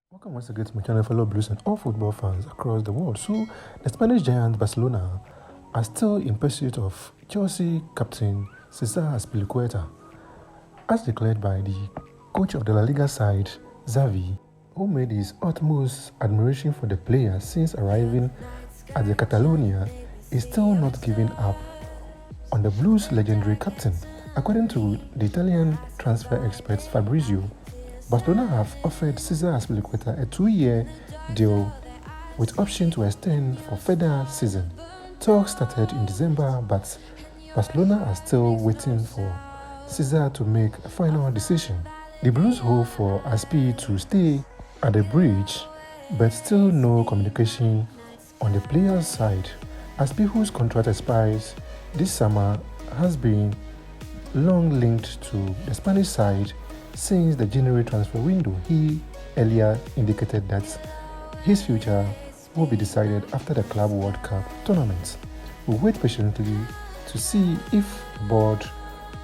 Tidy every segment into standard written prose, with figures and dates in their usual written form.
Welcome once again to my channel, fellow Blues and all football fans across the world. So, the Spanish giant Barcelona are still in pursuit of Chelsea captain Cesar Azpilicueta, as declared by the coach of the La Liga side, Xavi, who made his utmost admiration for the player since arriving at the Catalonia, is still not giving up on the Blues' legendary captain. According to the Italian transfer expert Fabrizio, Barcelona have offered Cesar Azpilicueta a 2-year deal with option to extend for further season. Talks started in December, but Barcelona are still waiting for Cesar to make a final decision. The Blues hope for Azpii to stay at the bridge, but still no communication on the player's side. Azpii, whose contract expires this summer, has been long linked to the Spanish side since the January transfer window. He earlier indicated that his future will be decided after the Club World Cup tournament. We'll wait patiently to see if the board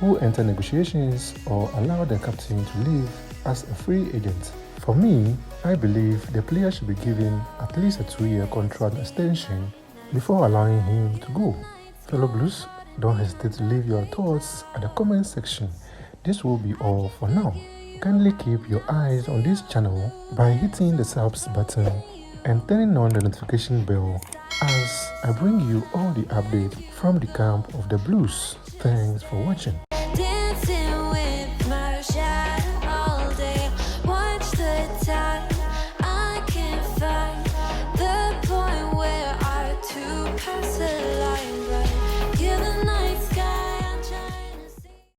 will enter negotiations or allow the captain to leave as a free agent. For me, I believe the player should be given at least a 2-year contract extension before allowing him to go. Fellow Blues, don't hesitate to leave your thoughts at the comment section. This will be all for now. Kindly keep your eyes on this channel by hitting the subs button and turning on the notification bell as I bring you all the updates from the camp of the Blues. Thanks for watching.